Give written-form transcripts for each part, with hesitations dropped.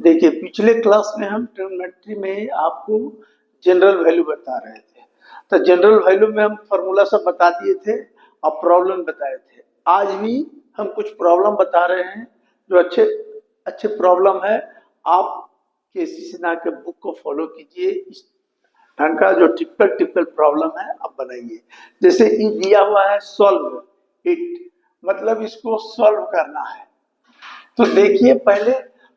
देखिए पिछले क्लास में हम ट्रिग्नोमेट्री में आपको जनरल वैल्यू बता रहे थे। तो जनरल वैल्यू में हम फॉर्मूला सब बता दिए थे और प्रॉब्लम बताए थे। आज भी हम कुछ प्रॉब्लम बता रहे हैं जो अच्छे अच्छे प्रॉब्लम है। आप केसी सिन्हा के बुक को फॉलो कीजिए। इस ढंग का जो टिपिकल प्रॉब्लम है आप बनाइए। जैसे ये दिया हुआ है सॉल्व इट, मतलब इसको सॉल्व करना है। तो देखिए पहले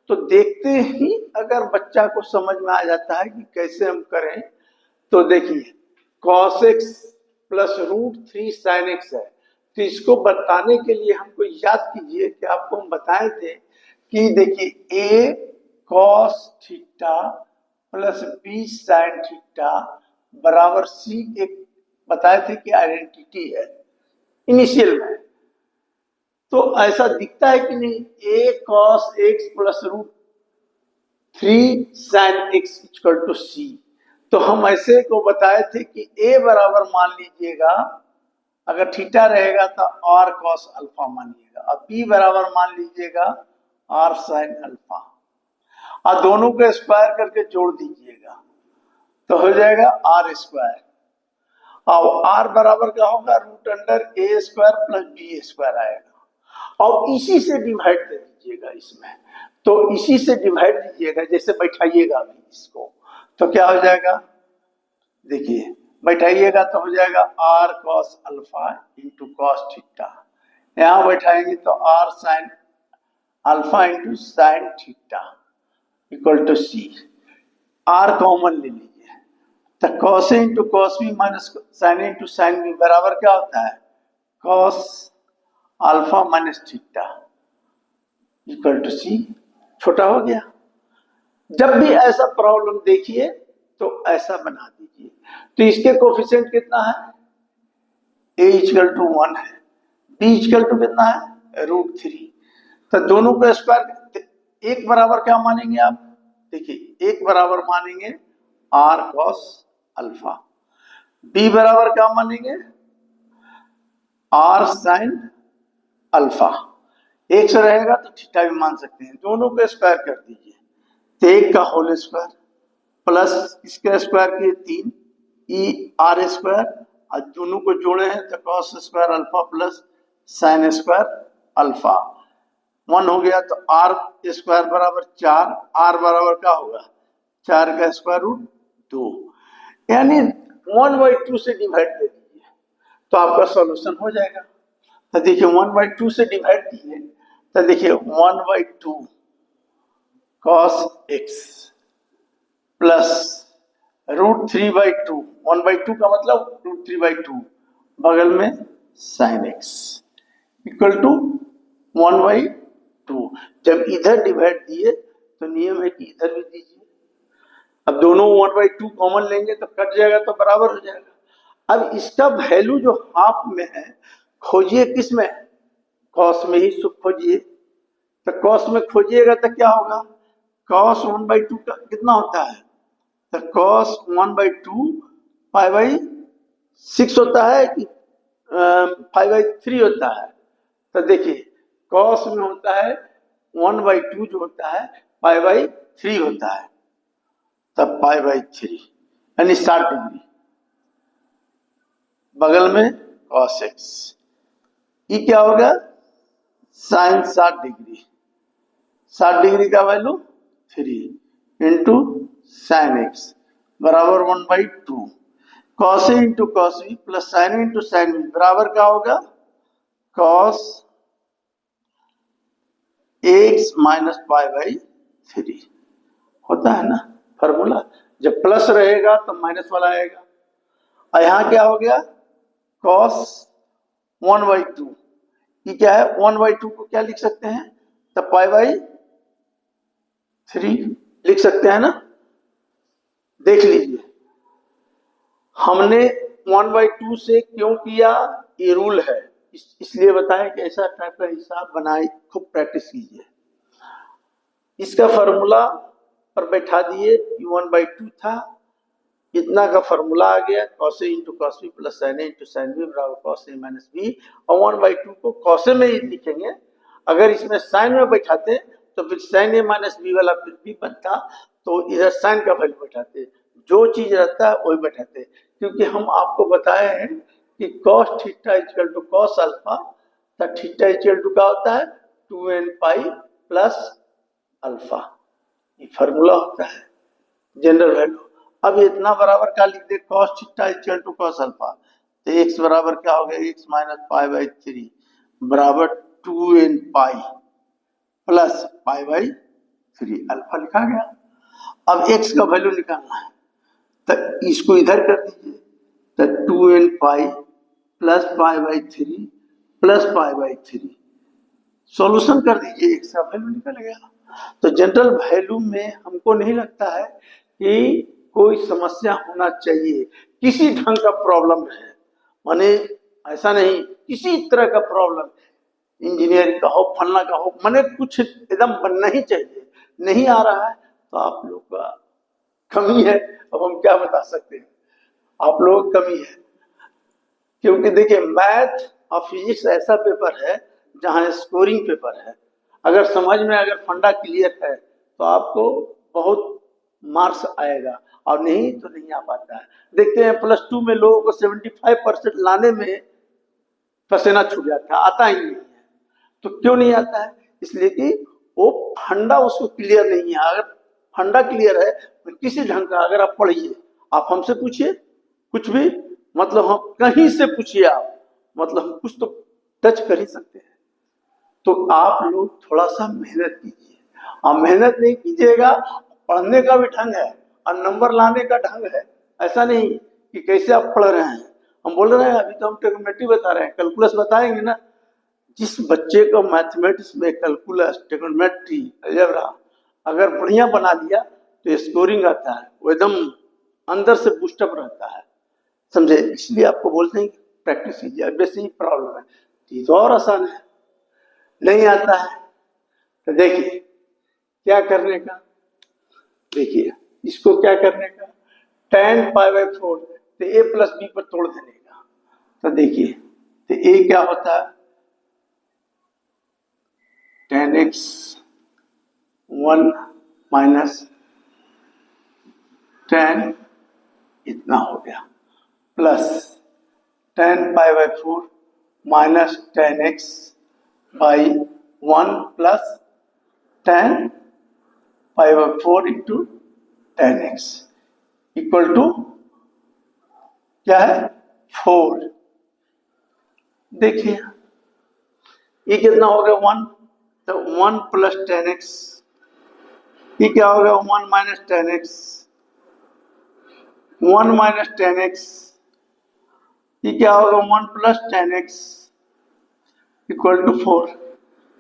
तो देखते ही अगर बच्चा को समझ में आ जाता है कि कैसे हम करें, तो देखिए cos x plus √3 sin x है। तो इसको बताने के लिए हमको याद कीजिए कि आपको हम बताए थे कि देखिए a cos theta plus b sin theta बराबर c एक बताए थे कि आइडेंटिटी है इनिशियल में। तो ऐसा दिखता है कि नहीं, a cos x plus √3 sin x equal to c। तो हम ऐसे को बताए थे कि a बराबर मान लीजिएगा, अगर थीटा रहेगा तो r cos अल्फा मानिएगा, और b बराबर मान लीजिएगा r sin अल्फा, और दोनों को स्क्वायर करके जोड़ दीजिएगा तो हो जाएगा r स्क्वायर। और r बराबर क्या होगा, √a square plus b square आएगा। और इसी से डिवाइड कर दीजिएगा इसमें, तो इसी से डिवाइड दीजिएगा, जैसे बैठाइएगा अभी इसको तो क्या हो जाएगा, देखिए बैठाइएगा तो हो जाएगा r cos alpha into cos theta. यहाँ बैठाएंगे तो r sin alpha into sin theta equal to c। r common ले लीजिए तो cos into cos b minus sin into sin b बराबर क्या होता है, cos alpha minus theta equal to C. छोटा हो गया। जब भी ऐसा प्रॉब्लम देखिए तो ऐसा बना दीजिए। तो इसके कोफिशिएंट कितना है, a इक्वल टू 1 है, b इक्वल टू कितना है, √3। तो दोनों को स्क्वायर, एक बराबर क्या मानेंगे आप, देखिए एक बराबर मानेंगे r cos अल्फा, b बराबर क्या मानेंगे r sin अल्फा। एक से रहेगा तो थीटा भी मान सकते हैं, दोनों को स्क्वायर कर दीजिए तो एक का होल स्क्वायर प्लस इसका स्क्वायर किए 3 ई आर स्क्वायर, और दोनों को जोड़े हैं तो cos square alpha plus sine square alpha 1 हो गया। तो आर स्क्वायर बराबर 4, आर बराबर क्या होगा 4 का स्क्वायर रूट 2, यानी 1/2 से डिवाइड कर दीजिए तो आपका सॉल्यूशन हो जाएगा। तो देखिए 1/2 से डिवाइड कीजिए तो देखिए 1/2 cos x प्लस √3/2, 1/2 का मतलब √3/2 बगल में sin x इक्वल टू 1/2। जब इधर डिवाइड दिए तो नियम है कि इधर भी दीजिए। अब दोनों 1/2 कॉमन लेंगे तो कट जाएगा तो बराबर हो जाएगा। अब इसका वैल्यू जो हाफ में है खोजिए, किस में, कॉस में ही सुख खोजिए। तो कॉस में खोजिएगा तो क्या होगा, कॉस 1/2 का कितना होता है, तो कॉस 1/2 π/6 होता है कि 5/3 होता है। तो देखिए कॉस में होता है 1/2 जो होता है π/3 होता है, तब π/3 यानी 60 डिग्री, बगल में cos x, ये क्या होगा साइन 60 डिग्री, 60 डिग्री का वैल्यू 3 इंटू साइन एक्स बराबर 1/2, cos A into cos B plus sine into sine B बराबर क्या होगा कॉस एक्स माइनस π/3 होता है ना फॉर्मूला। जब प्लस रहेगा तो माइनस वाला आएगा, और यहाँ क्या हो गया कॉस 1/2, ये क्या है 1/2 को क्या लिख सकते हैं, तो π/3 लिख सकते हैं ना। देख लीजिए हमने 1/2 से क्यों किया, ये रूल है इसलिए बताएं कि ऐसा टाइप का हिसाब बनाए, खूब प्रैक्टिस कीजिए। इसका फॉर्मूला पर बैठा दिए, 1/2 था, इतना का फॉर्मूला आ गया cos a into cos b plus sin a into sin b बराबर cos a माइनस b, और 1/2 को cos a में ही लिखेंगे। अगर इसमें sin में बैठाते तो फिर साइन ए माइनस बी वाला फिर भी बनता, तो इधर साइन का वैल्यू बैठाते, जो चीज रहता है वही बैठाते, क्योंकि हम आपको बताए हैं कि cos theta equal to cos alpha, तो थीटा इक्वल टू क्या होता है 2n पाई प्लस अल्फा, ये फार्मूला होता है जनरल वैल्यू। अब इतना बराबर क्या लिख दे, cos theta equal to cos alpha, तो x बराबर क्या हो गया, x माइनस पाई बाई 3 बराबर 2n pi plus pi by 3 alpha लिखा गया। अब x का वैल्यू निकालना है, तो इसको इधर कर दीजिए, तो 2n pi plus pi by 3 plus pi by 3, solution कर दीजिए, x का वैल्यू निकल गया। तो जनरल वैल्यू में हमको नहीं लगता है कि कोई समस्या होना चाहिए, किसी ढंग का प्रॉब्लम है, माने ऐसा नहीं किसी तरह का प्रॉब्लम, इंजीनियरिंग का हो फलना का हो, माने कुछ एकदम बनना ही चाहिए, नहीं आ रहा है तो आप लोग का कमी है, अब हम क्या बता सकते हैं, आप लोग कमी है। क्योंकि देखिए मैथ और फिजिक्स ऐसा पेपर है जहां स्कोरिंग पेपर है, अगर समझ में अगर फंडा क्लियर है तो आपको बहुत मार्क्स आएगा, और नहीं तो नहीं आ पाता है। देखते हैं +2 में लोगों को 75% लाने में पसीना छूट जाता है, आता ही नहीं है। तो क्यों नहीं आता है, इसलिए कि वो फंडा उसको क्लियर नहीं है। अगर फंडा क्लियर है तो किसी ढंग का अगर आप पढ़िए, आप हमसे पूछिए कुछ भी, मतलब हम कहीं से पूछिए आप, मतलब हम कुछ तो टच कर ही सकते हैं। तो आप लोग थोड़ा सा मेहनत कीजिए, और मेहनत नहीं कीजिएगा, पढ़ने का भी ढंग है और नंबर लाने का ढंग है, ऐसा नहीं कि कैसे आप पढ़ रहे हैं। हम बोल रहे हैं अभी तो हम ट्रिग्नोमेट्री बता रहे हैं, कैलकुलस बताएंगे ना। जिस बच्चे को मैथमेटिक्स में कैलकुलस, ट्रिग्नोमेट्री, अलजेब्रा अगर बढ़िया बना लिया तो स्कोरिंग आता है, वो एकदम अंदर से बूस्टअप रहता है, समझे। इसलिए आपको बोलते हैं कि प्रैक्टिस कीजिए। वैसे ही प्रॉब्लम है, ये तो और आसान है, नहीं आता है तो देखिए क्या करने का, देखिए इसको क्या करने का, tan पाई बाई 4 तो a प्लस बी पर तोड़ देने का। तो देखिए तो a क्या होता है, tan x 1 माइनस tan इतना हो गया, plus tan pi by 4 minus tan x by 1 plus tan pi by 4 into tan x equal to क्या है 4। देखिए ये कितना हो गया 1, तो 1 प्लस tan x, ये क्या हो गया 1 minus tan x, 1 minus tan x, ये क्या होगा 1 plus tan x equal to 4।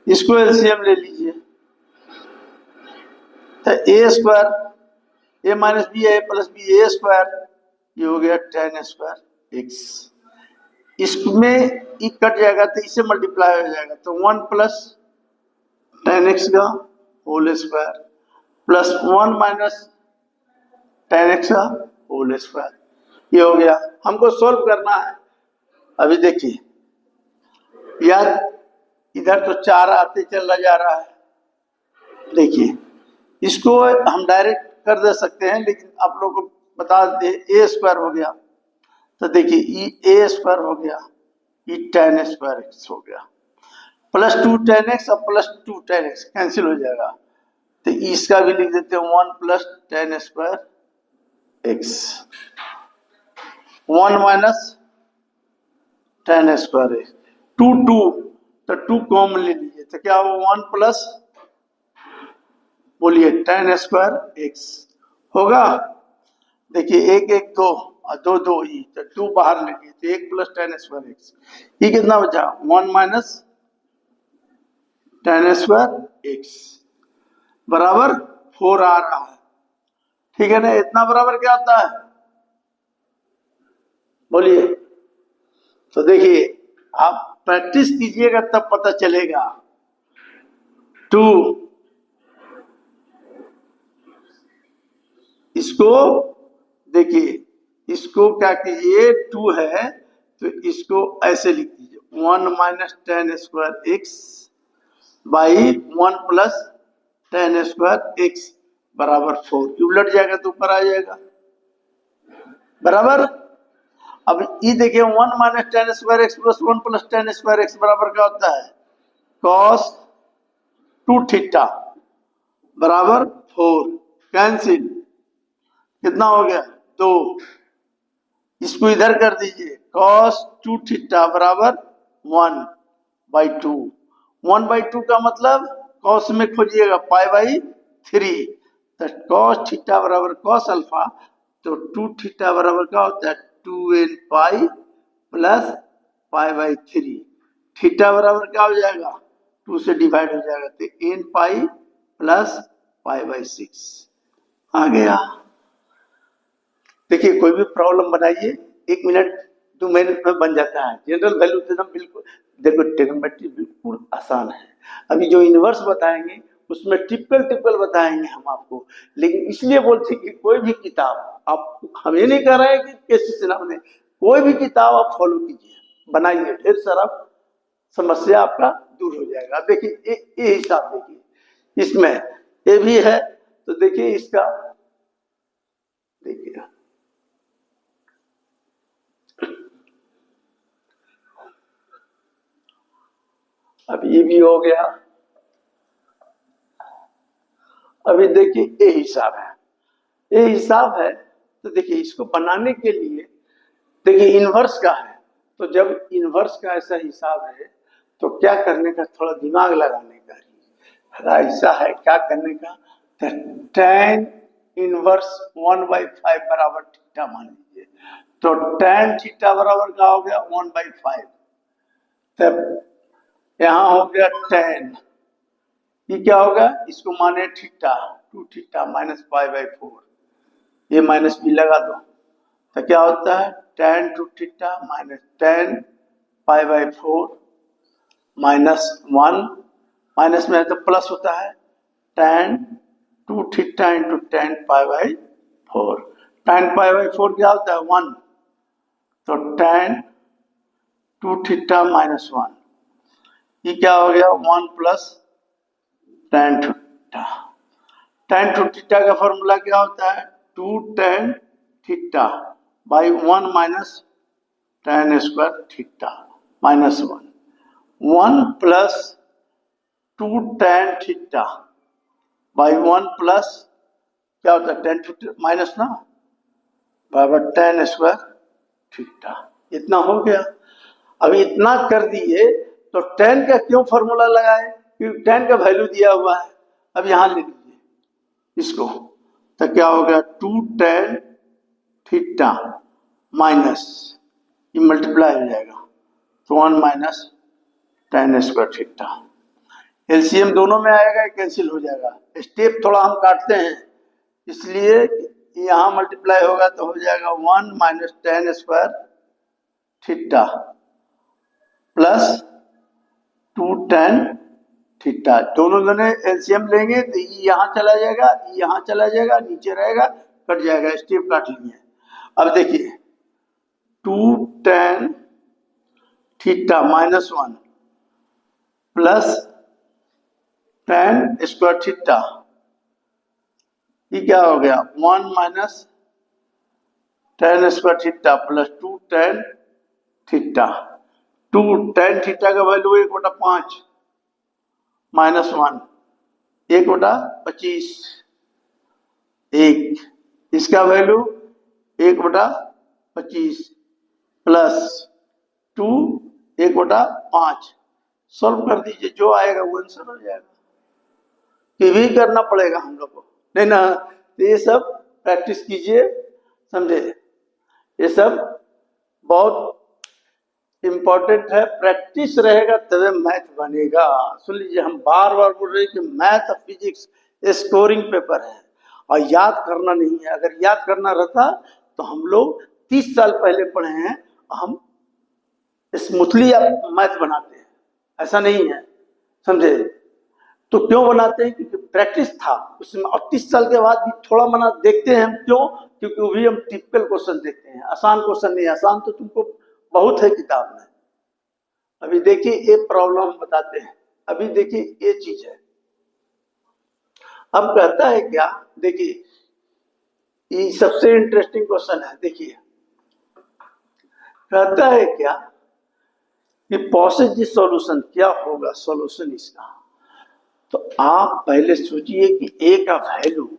इसको एलसीएम ले लीजिए, तो a square, a minus b है प्लस बी, ए स्क्वायर, ये हो गया tan स्क्वायर x, इसमें ये कट जाएगा तो इससे मल्टीप्लाई हो जाएगा, तो 1 प्लस tan x का whole square plus 1 minus tan x का होल स्क्वायर, ये हो गया। हमको सोल्व करना है। अभी देखिए यार इधर तो 4 आते चला जा रहा है, देखिए इसको हम डायरेक्ट कर दे सकते हैं, लेकिन आप लोगों को बता दे ए स्क्वायर हो गया, तो देखिए ए स्क्वायर हो गया, ये tan स्क्वायर एक्स हो गया, प्लस 2 tan x और प्लस 2 tan x कैंसिल हो जाएगा, तो इसका भी लिख देते हैं 1 plus tan square x, 1 minus tan square x, 2 2 तो 2 कॉमन ले लीजिए, तो क्या हो 1 प्लस, बोलिए tan स्क्वायर एक्स होगा। देखिए 1 1 2 और 2 2 ही, तो 2 बाहर लेंगे तो 1 प्लस tan स्क्वायर एक्स, ये कितना बचा 1 माइनस tan स्क्वायर एक्स बराबर 4 आ रहा है, ठीक है ना। इतना बराबर क्या आता है बोलिए, तो देखिए आप प्रैक्टिस कीजिएगा तब पता चलेगा। 2 इसको देखिए, इसको क्या कीजिए 2 है तो इसको ऐसे लिख दीजिए 1 minus tan square x by 1 plus tan square x बराबर 4, ये उलट जाएगा तो ऊपर आ जाएगा बराबर। अब ये देखिए 1 minus tan square x plus 1 plus tan square x बराबर क्या होता है cos 2 थीटा बराबर 4, कैंसिल, कितना हो गया 2, इसको इधर कर दीजिए cos 2 थीटा बराबर 1/2, 1/2 का मतलब cos में खोजिएगा π/3, तो cos थीटा बराबर cos अल्फा, तो 2 थीटा बराबर क्या होता है 2n पाई प्लस π/3, थीटा बराबर क्या हो जाएगा 2 से डिवाइड हो जाएगा तो n पाई प्लस π/6 आ गया। देखिए कोई भी प्रॉब्लम बनाइए 1 मिनट 2 मिनट में बन जाता है, जनरल वैल्यू थ्योरम बिल्कुल, देखो ट्रिग्नोमेट्री बिल्कुल आसान है। अभी जो इनवर्स बताएंगे उसमें टिपिकल बताएंगे हम आपको, लेकिन इसलिए बोलते कि कोई भी किताब आप, हम ये नहीं कह रहे हैं कि कैसे से ना बने, कोई भी किताब आप फॉलो कीजिए, बनाइए, ढेर सारा समस्या आपका दूर हो जाएगा। देखिए ये हिसाब देखिए, इसमें ये भी है तो देखिए इसका, देखिए अब ये भी हो गया। अभी देखिए ये हिसाब है, ये हिसाब है तो देखिए इसको बनाने के लिए देखिए इनवर्स का है, तो जब इनवर्स का ऐसा हिसाब है तो क्या करने का, थोड़ा दिमाग लगाने का, ऐसा है क्या करने का, tan इनवर्स 1/5 बराबर थीटा मान लीजिए, तो tan थीटा बराबर क्या हो गया 1/5, तब यहां हो गया tan, ये क्या होगा, इसको माने थीटा 2 थीटा माइनस π/4, ये माइनस भी लगा दो तो क्या होता है tan 2 theta minus tan π/4 minus 1, minus में है तो प्लस होता है tan 2 theta into tan π/4, tan π/4 क्या होता है 1, तो tan 2 थीटा माइनस 1, ये क्या हो गया 1 plus tan theta, tan 2 theta का फॉर्मूला क्या होता है 2 tan theta by 1 minus tan square theta minus 1, 1 plus 2 tan theta by 1 plus क्या होता है tan थीटा माइनस ना बराबर tan स्क्वायर थीटा, इतना हो गया। अभी इतना कर दिए तो tan का क्यों फॉर्मूला लगाए, क्योंकि tan का वैल्यू दिया हुआ है, अब यहां लिख दीजिए इसको, तो क्या हो गया 2 tan थीटा माइनस, ये मल्टीप्लाई हो जाएगा तो 1 minus tan square theta, LCM दोनों में आएगा, कैंसिल हो जाएगा, स्टेप थोड़ा हम काटते हैं इसलिए यहां मल्टीप्लाई होगा तो हो जाएगा 1 minus tan square theta plus 2 tan theta, दोनों जने एलसीएम लेंगे तो ये यहाँ चला जाएगा, ये यहाँ चला जाएगा, नीचे रहेगा, कट जाएगा, स्टेप काट लिए। अब देखिए 2 tan theta minus 1 plus tan square theta, ये क्या हो गया 1 minus tan square theta plus 2 tan theta, 2 tan theta का वैल्यू 1/5 माइनस 1 1/25, 1 इसका वैल्यू 1/25 प्लस 2 1/5, सॉल्व कर दीजिए, जो आएगा वो आंसर हो जाएगा, कि भी करना पड़ेगा हम लोग को, नहीं ना, तो ये सब प्रैक्टिस कीजिए, समझे, ये सब बहुत इंपॉर्टेंट है, प्रैक्टिस रहेगा तभी मैथ बनेगा। सुन लीजिए, हम बार बार बोल रहे हैं कि मैथ और फिजिक्स स्कोरिंग पेपर है और याद करना नहीं है, अगर याद करना रहता तो हम लोग 30 साल पहले पढ़े हैं, हम स्मूथली मैथ बनाते हैं, ऐसा नहीं है, समझे, तो क्यों बनाते हैं, क्योंकि प्रैक्टिस था उसमें, और 30 साल के बाद भी थोड़ा मना देखते हैं हम, क्यों, क्योंकि वो भी हम टिपिकल क्वेश्चन देखते हैं, आसान क्वेश्चन नहीं, आसान तो तुमको बहुत है किताब में। अभी देखिए ये प्रॉब्लम बताते हैं, अभी देखिए ये चीज है, अब कहता है क्या, देखिए ये सबसे इंटरेस्टिंग क्वेश्चन है। देखिए कहता है क्या कि पॉजिटिव सॉल्यूशन क्या होगा, सॉल्यूशन इसका। तो आप पहले सोचिए कि ए का वैल्यू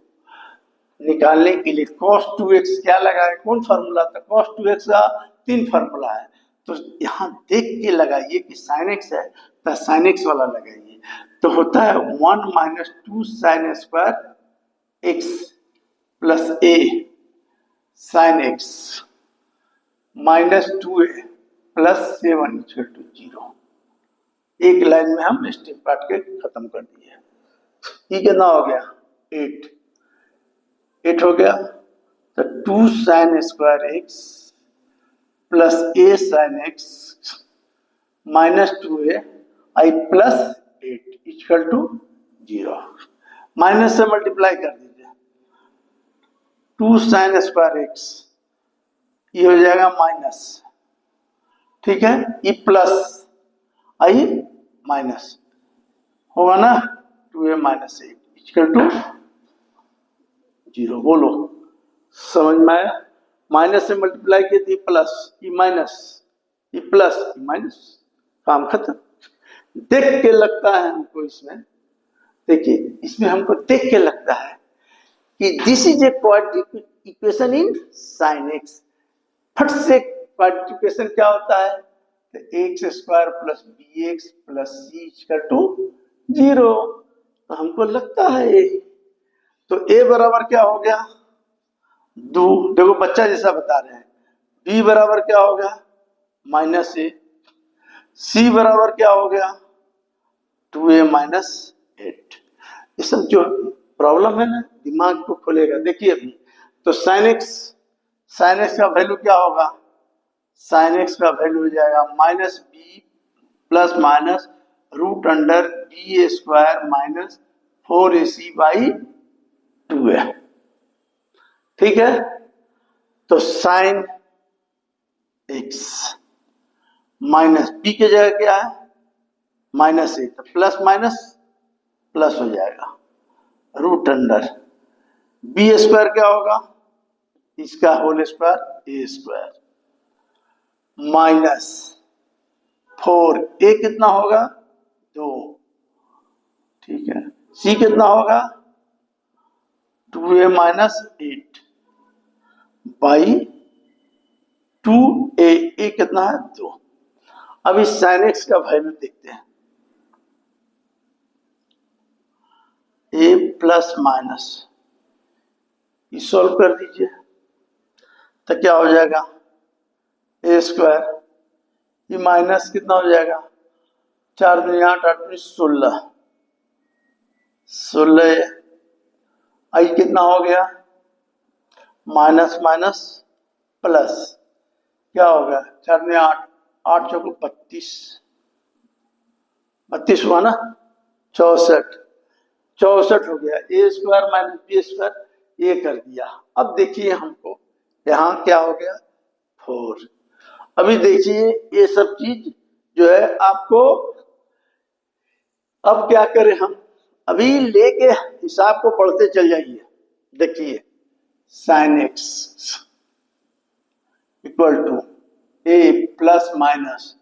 निकालने के लिए cos 2x क्या लगाए, कौन फार्मूला था, cos 2x का 3 फार्मूला है। तो यहाँ देख के लगाइए कि sin x है तो sin x वाला लगाइए। तो होता है 1 minus 2 sin square x plus a sin x minus 2a plus 7 equal to 0। एक लाइन में हम स्टेप काट के खत्म कर दिए। ये कितना हो गया, 8 हो गया। तो 2 sin square x plus a sin x minus 2a आई प्लस 8 इक्वल टू 0। माइनस से मल्टीप्लाई कर दीजिए, 2 sin स्क्वायर x ये हो जाएगा माइनस, ठीक है, ये प्लस आई माइनस होगा ना, 2a माइनस 8 इक्वल टू 0। बोलो समझ में आया। माइनस से मल्टीप्लाई किए थी प्लस, ये माइनस, ये प्लस, ये माइनस, काम खत्म। देख के लगता है हमको इसमें, देखिए इसमें हमको देख के लगता है कि this is a quadratic equation in sine x. फट से क्वाड्रेटिक इक्वेशन क्या होता है, तो x square plus b x plus c equal to 0। तो हमको लगता है यही। तो ए बराबर क्या हो गया 2, देखो बच्चा जैसा बता रहे हैं। बी बराबर क्या हो गया माइनस ए, सी बराबर क्या हो गया 2a माइनस 8। ये सब जो प्रॉब्लम है ना, दिमाग को खोलेगा। देखिए अभी तो साइन एक्स का वैल्यू क्या होगा, साइन एक्स का वैल्यू हो जाएगा minus b plus minus root under b square minus 4ac by 2a। ठीक है, तो साइन एक्स माइनस बी की जगह क्या है माइनस ए, तो प्लस माइनस प्लस हो जाएगा, रूट अंडर बी स्क्वायर क्या होगा इसका होल स्क्वायर ए स्क्वायर माइनस 4, ए कितना होगा 2, ठीक है, सी कितना होगा 2a माइनस 8 बाई 2a, ए कितना है 2। अब इस साइन एक्स का वैल्यू देखते हैं, ए प्लस माइनस ये सॉल्व कर दीजिए तो क्या हो जाएगा ए स्क्वायर, ये माइनस कितना हो जाएगा 4 दूनी 8, 8 दूनी 16, 16 आई कितना हो गया माइनस माइनस प्लस, क्या हो गया 4 दूनी 8, 8 चौको 32, 32 हुआ ना, 64 हो गया। ए स्क्वायर माइनस बी स्क्वायर ये कर दिया। अब देखिए हमको यहाँ क्या हो गया 4। अभी देखिए ये सब चीज जो है आपको, अब क्या करें हम, अभी लेके हिसाब को पढ़ते चल जाइए। देखिए sine x equal to a plus minus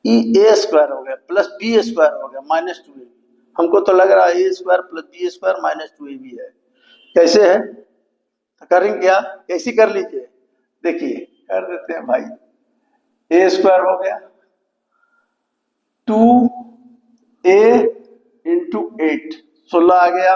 a square हो गया प्लस बी स्क्वायर हो गया माइनस 2a। हमको तो लग रहा है A square plus B square minus 2ab है। कैसे है करेंगे क्या, कैसी कर लीजिए, देखिए कर देते हैं भाई। ए स्क्वायर हो गया 2a इंटू 8, 16 आ गया